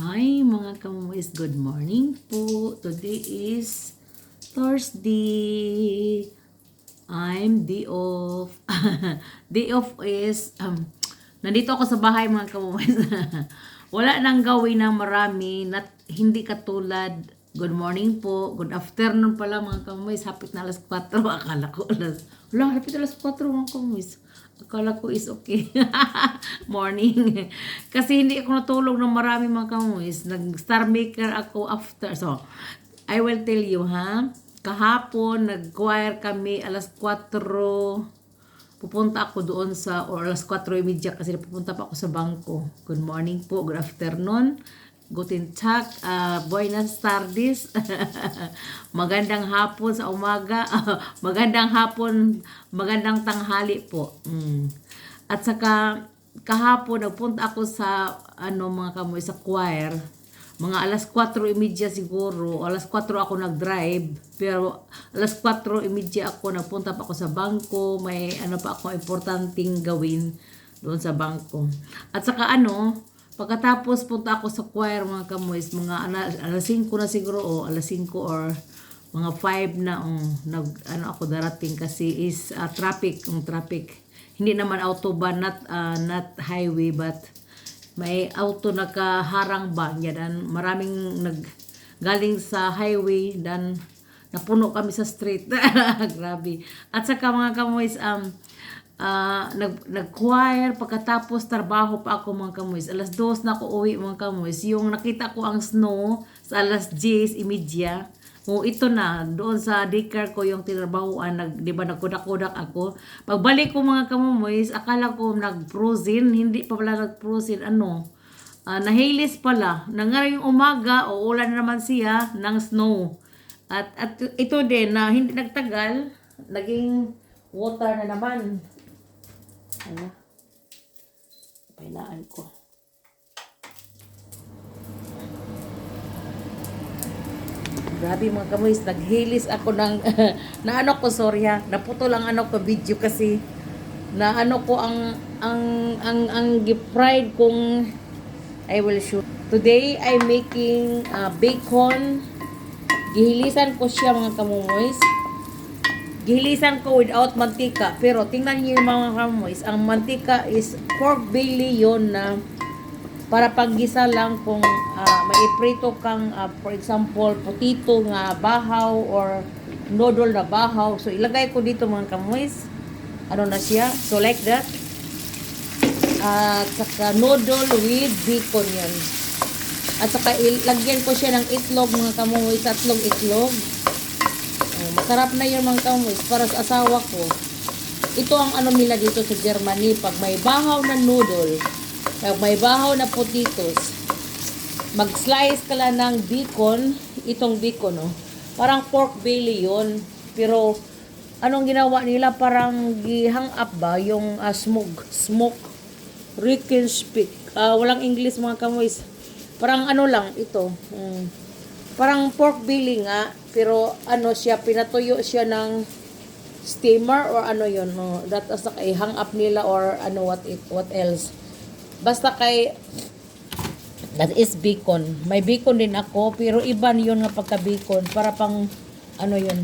Hi mga kamumis, good morning po. Today is Thursday. I'm day off. Day off is, nandito ako sa bahay mga kamumis. Wala nang gawin na marami, hindi katulad, good morning po, good afternoon pala mga kamumis. Hapit na alas 4, akala ko hapit alas 4 mga kamumis. Akala ko is okay. Morning. Kasi hindi ako natulog ng marami mga kamuis. Nag-star maker ako after. So, I will tell you ha. Kahapon, nag-choir kami alas 4. Pupunta ako doon or alas 4:30 kasi pupunta pa ako sa bangko. Good morning po, good afternoon. Guten Tag, buenas tardes. Magandang hapon sa umaga. Magandang hapon, magandang tanghali po. At saka kahapon nagpunta ako sa mga kamoy sa choir. Mga alas 4:30 siguro. Alas 4 ako nag-drive. Pero alas 4:30 ako nagpunta pa ako sa bangko. May pa ako importanteng gawin doon sa bangko. At saka pagkatapos punta ako sa choir mga kamoys, mga alas 5 na siguro o alas 5 or mga 5 na ako darating kasi is traffic. Hindi naman autobahn, not highway, but may auto nakaharang ba niya dan maraming galing sa highway dan napuno kami sa street. Grabe. At saka mga kamoys nag-choir, pagkatapos trabaho pa ako mga kamoys. Alas 2 na ako uwi mga kamoys. Yung nakita ko ang snow sa alas 10:30. Ito na, doon sa daycare ko yung tinrabahoan, di ba nagkudak-kudak ako. Pagbalik ko mga kamoys, akala ko nag-frozen, hindi pa pala nag-frozen, nahilis pala. Nangaring umaga, ulan na naman siya ng snow. At ito din, na hindi nagtagal, naging water na naman. Pailaan ko. Grabe mga kamoys, naghilis ako ng naputo lang ko video kasi ko ang fried kong I will shoot. Today I'm making bacon. Gihilisan ko siya mga kamoys. Gihilisan ko without mantika. Pero tingnan niyo yung mga kamoys, ang mantika is pork belly yon na para paggisa lang kung may iprito kang for example potato nga bahaw or noodle na bahaw. So ilagay ko dito mga kamoys. Na siya? So like that. At saka noodle with bacon yan. At saka ilagyan ko siya ng itlog mga kamoys. 3 itlog. Masarap na yun mga kamoys para sa asawa ko. Ito ang nila dito sa Germany. Pag may bahaw na noodle, pag may bahaw na potatoes, mag-slice ka lang ng bacon. Itong bacon, parang pork belly yun. Pero, anong ginawa nila? Parang gihang up ba? Yung smoke. Ricken speak. Walang English mga kamoys. Parang lang ito. Parang pork belly nga. Pero, siya, pinatuyo siya ng steamer or yun. That as hang up nila or what else. Basta that is bacon. May bacon din ako, pero iba yun nga pagka-bacon. Para pang, yun.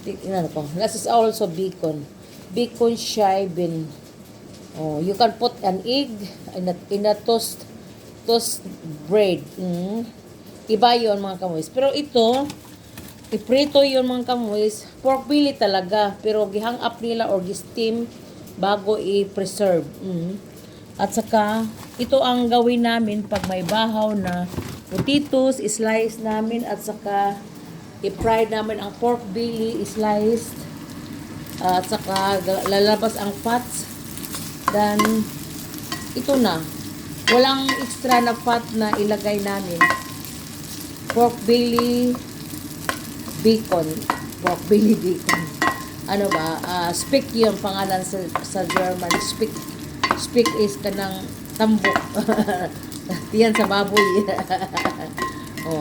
Tingnan ko. This is also bacon. Bacon scheiben. You can put an egg in a toast bread. Iba yun mga kamoys. Pero ito, iprito yun mga kamoys. Pork belly talaga. Pero gihang up nila or gi-steam bago i-preserve. At saka, ito ang gawin namin pag may bahaw na potatoes, slice namin at saka i-fry namin ang pork belly, sliced. At saka lalabas ang fats. Then, ito na. Walang extra na fat na ilagay namin. Pork belly bacon. Pork belly bacon. Speck yung pangalan sa German. Speak is kanang tambok. Yan sa baboy.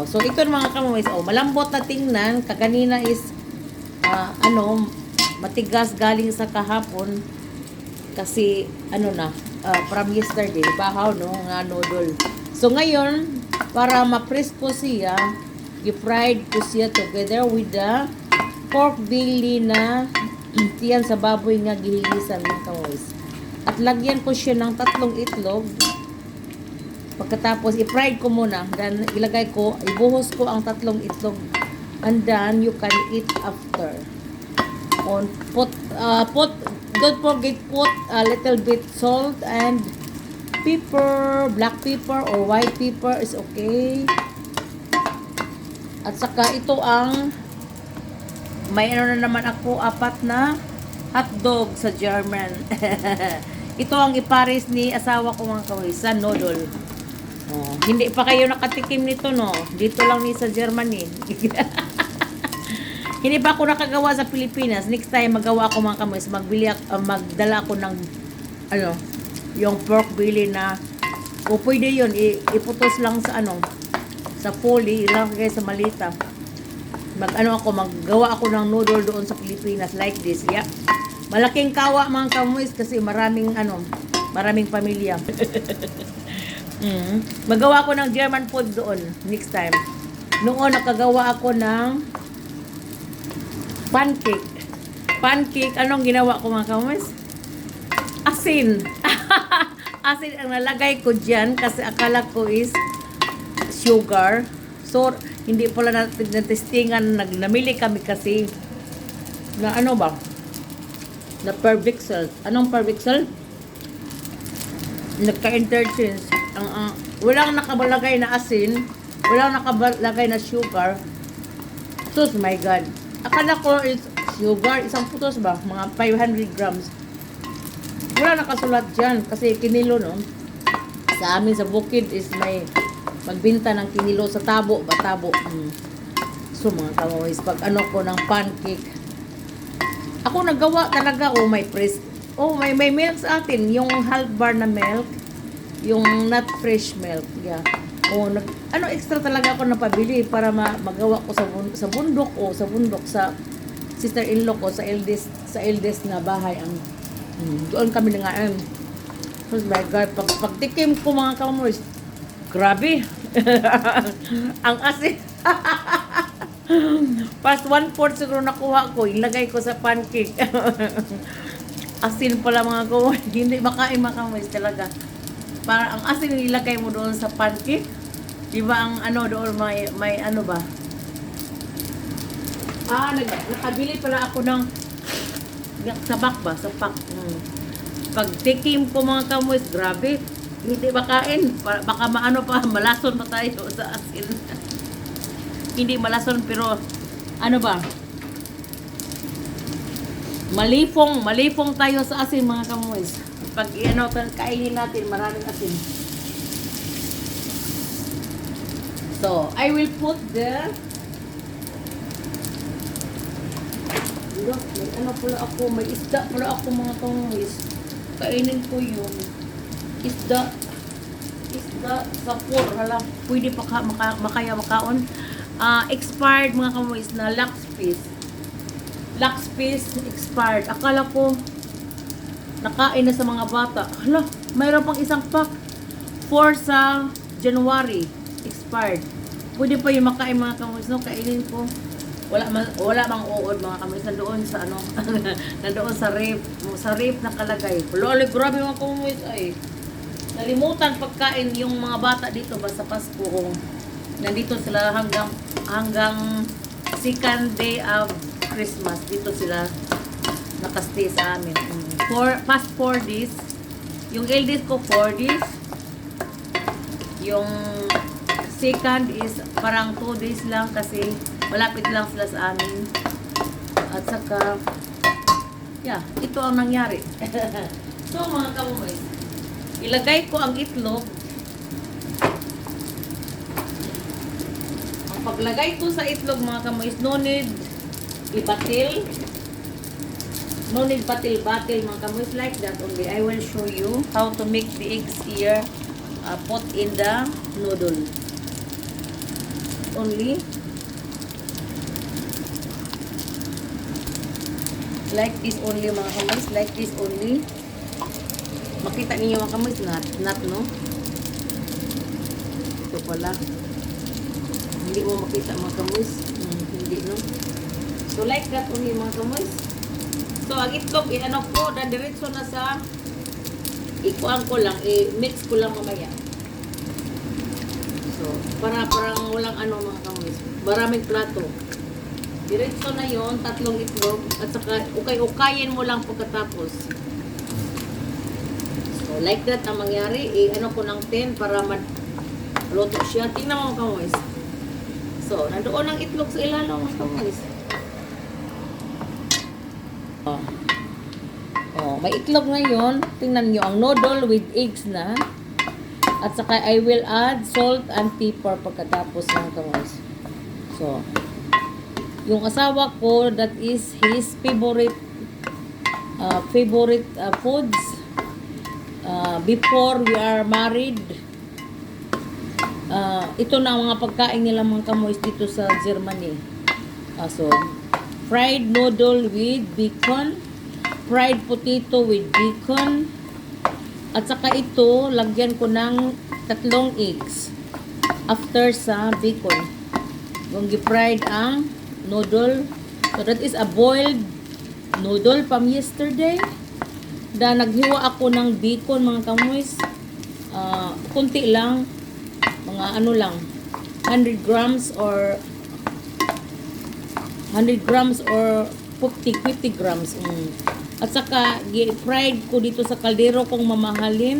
So ito mga kamoys, malambot na tingnan. Kaganina is matigas galing sa kahapon kasi from yesterday bahaw nga noodle. So ngayon para ma-press ko siya, i-fried ko siya together with the pork belly na tiyan sa baboy nga gihilisan mga kamoys. At lagyan ko siya ng 3 itlog. Pagkatapos, i-fried ko muna. Then, ilagay ko, ibuhos ko ang 3 itlog. And then, you can eat after. Don't forget put a little bit salt and pepper, black pepper or white pepper is okay. At saka ito ang may ano na naman ako, 4 na hotdog sa German. Ito ang ipares ni asawa ko mga kamoy sa noodle. Oh, hindi pa kayo nakatikim nito no. Dito lang ni sa Germany. Hindi pa ako nakagawa sa Pilipinas. Next time magawa ako mga kamoy, magdala ako ng ano, yung pork belly na o pwede yun iputos lang sa ano, sa foley, ilagay sa malita. Maggawa ako ng noodle doon sa Pilipinas like this. Yeah. Malaking kawa mga kamoy kasi maraming pamilya. Magawa ako ng German food doon next time. Noon nakagawa ako ng pancake. Pancake, anong ginawa ko mga kamoys? Asin. Asin ang nalagay ko dyan kasi akala ko is sugar. So, hindi pala natin na-testingan. Namili kami kasi na ano ba? Na per pixel. Anong per pixel? Nagka-interchange. Walang nakabalagay na asin. Walang nakabalagay na sugar. So, my God. Akala ko is sugar. Isang putos ba? Mga 500 grams. Wala nakasulat dyan. Kasi kinilo, no? Sa amin sa bukid is may magbinta ng kinilo sa tabo. Batabo. So, mga kamoys, pag ano ko ng pancake. Ako nagawa talaga. Oh, may press. Oh, may milk sa atin. Yung half bar na milk. Yung not fresh milk. Yeah. O, extra talaga ako napabili para magawa ko sa bundok o sa bundok sa sister-in-law ko sa eldest na bahay ang doon kami nangaan. Oh my God, pagtikim ko mga kamoys, grabe. Ang asin. Past 1/4 siguro nakuha ko, ilagay ko sa pancake. Asin pala mga kamoys, hindi makain mga kamoys talaga. Para ang asin ilagay mo doon sa pancake. Diba ang ano doon may ano ba? Nakabili pala ako ng sabak ba? Sapak. Pag tikim ko mga kamoys, grabe. Hindi makain. Baka malason pa tayo sa asin. Hindi malason pero ano ba? Malifong tayo sa asin mga kamoys. Pag kainin natin maraming asin. So, I will put the may isda pala ako mga kamoys. Kainin ko yun. Isda sa por. Hala, pwede pa makaon. Expired mga kamoys na lax fish expired. Akala ko nakain na sa mga bata. Hala, mayroon pang isang pack. 4 sa January. Expired. Pwede pa yung makain mga kamoys, no? Kainin ko. Wala mang uod mga kamoys. Nandoon sa ano, nandoon sa ref nakalagay. Lalo, grabe mga kamoys ay. Nalimutan pagkain yung mga bata dito ba sa Pasko. Nandito sila hanggang second day of Christmas. Dito sila nakastay sa amin. Past 4 days. Yung eldest ko 4 days. Yung second is parang 2 days lang kasi malapit lang sila sa amin. At saka, yeah, ito ang nangyari. So mga kamoys, ilagay ko ang itlog. Ang paglagay ko sa itlog mga kamoys, no need ibatil. No need batil mga kamoys, like that only. I will show you how to make the eggs here. Put in the noodle. Only like this only mga kamoys, like this only. Makita niyo mga kamoys, not no? Ito pala. Hindi mo makita mga kamoys. Hindi, no? So, like that only mga kamoys. So, ang itlog, i-ano ko, diretso na sa ikuan ko lang, i-mix ko lang mamaya. So, parang walang ano mga kamoys. Maraming plato. Diretso na yon, 3 itlog, at saka ukay-ukayin mo lang pagkatapos. So, like that ang mangyari. I-ano ko ng 10 para maluto siya. Tingnan mo mga kamoys. So, nandoon ang itlog sa ilalim mga kamoys. May itlog ngayon. Tingnan nyo, ang noodle with eggs na. At saka I will add salt and pepper pagkatapos ng kamoys. So, yung asawa ko, that is his favorite foods before we are married. Ito na ang mga pagkain nila mga kamoys dito sa Germany. So, fried noodle with bacon, fried potato with bacon, at saka ito, lagyan ko ng 3 eggs after sa bacon. Yung fried ang noodle. So, that is a boiled noodle from yesterday. Naghiwa ako ng bacon mga kamoys. Kunti lang. Mga ano lang. 100 grams or 50 grams. At saka, fried ko dito sa kaldero kong mamahalin.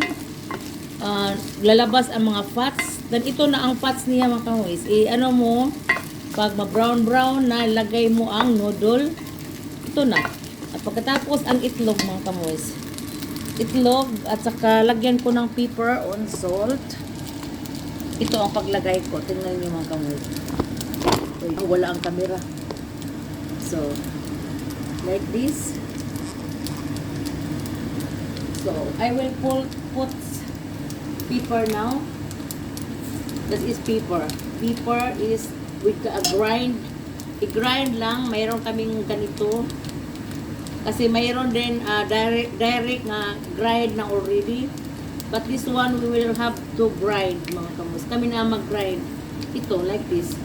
Lalabas ang mga fats. Dan ito na ang fats niya mga kamoys. Ano mo, pag ma-brown na, lagay mo ang noodle. Ito na. At pagkatapos, ang itlog mga kamoys. Itlog, at saka lagyan ko ng pepper on salt. Ito ang paglagay ko. Tingnan niyo mga kamoys. Wala ang camera. So, like this. So, I will put pepper now. That is pepper. Pepper is with a grind. I-grind lang. Mayroon kaming ganito. Kasi mayroon din direct na grind na already. But this one, we will have to grind, mga kamus. Kami na mag-grind. Ito, like this.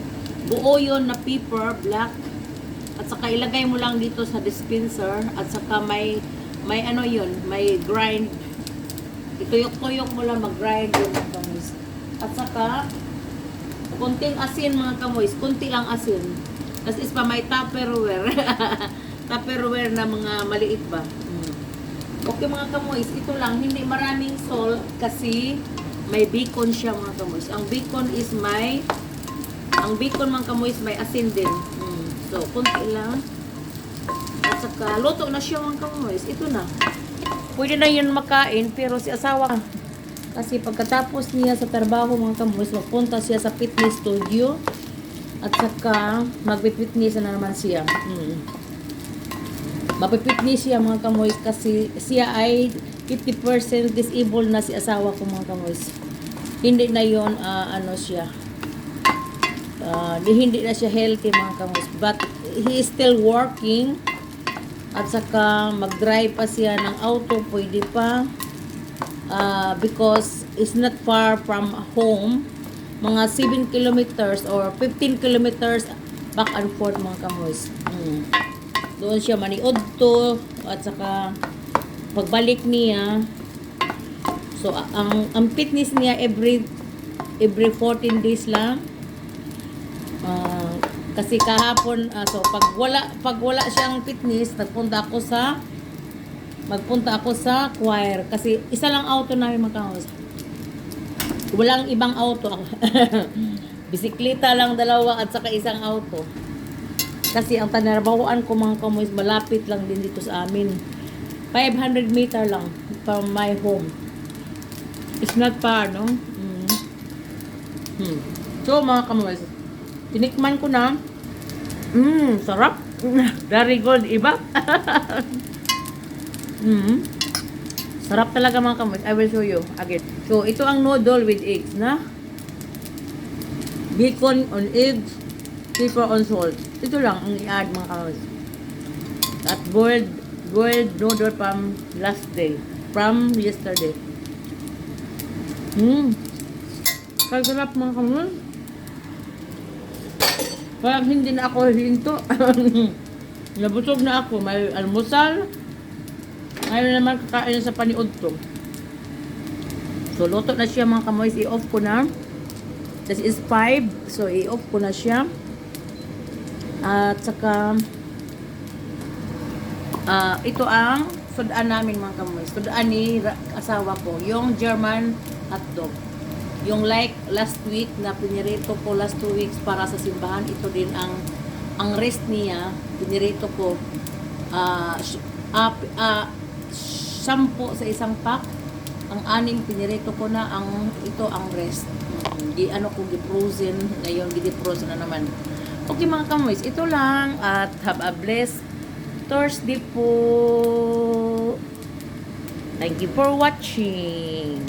Buo yun na pepper, black. At saka ilagay mo lang dito sa dispenser. At saka may ano yun, may grind. Ituyok-tuyok mo lang mag-grind yun, mga kamus. At saka, kunting asin mga kamoys, kunti lang asin. Kasi is pa may tupperware. Tupperware na mga maliit ba. Okay mga kamoys, ito lang, hindi maraming salt kasi may bacon siya mga kamoys. Ang bacon mga kamoys may asin din. So, kunti lang. At saka, luto na siya mga kamoys. Ito na. Pwede na yun makain, pero si asawa kasi pagkatapos niya sa trabaho mga kamoys, magpunta siya sa fitness studio at saka mag-fitness na naman siya. Mag-fitness siya mga kamoys kasi siya ay 50% disabled na si asawa ko mga kamoys. Hindi na yon ano siya. Hindi na siya healthy mga kamoys. But he is still working at saka mag-drive pa siya ng auto, pwede pa. Because it's not far from home, mga 7 kilometers or 15 kilometers back and forth mga kamoys. Doon siya maniod to at saka pagbalik niya, so ang fitness niya every 14 days lang. Kasi kahapon so pag wala siyang fitness, magpunta ako sa choir kasi isa lang auto namin magkakaos. Walang ibang auto. Bisikleta lang 2 at saka isang auto. Kasi ang tanarbahoan ko mga kamoys malapit lang din dito sa amin. 500 meter lang from my home. It's not far, no? So mga kamoys, tinikman ko na. Sarap. Very good, iba. Sarap talaga mga kamoys. I will show you again. So, ito ang noodle with eggs na. Bacon on eggs, pepper on salt. Ito lang ang i-add mga kamoys. At boiled noodle from yesterday. Sarap mga kamoys. Parang hindi na ako hinto. Nabusog na ako. May almusal. Ngayon naman kakain sa paniod to. So, luto na siya mga kamoys. I-off ko na. This is 5. So, i-off ko na siya. At saka, ito ang sudaan namin mga kamoys. Sudaan ni asawa ko. Yung German hotdog. Yung like last week na pinirito ko last 2 weeks para sa simbahan. Ito din ang rest niya. Pinirito ko 10 sa isang pack. Ang 6 pinirito ko na ito ang rest. Di ano ko gi-frozen ngayon, gi-frozen na naman. Okay mga kamoys, ito lang at have a blessed Thursday po. Thank you for watching.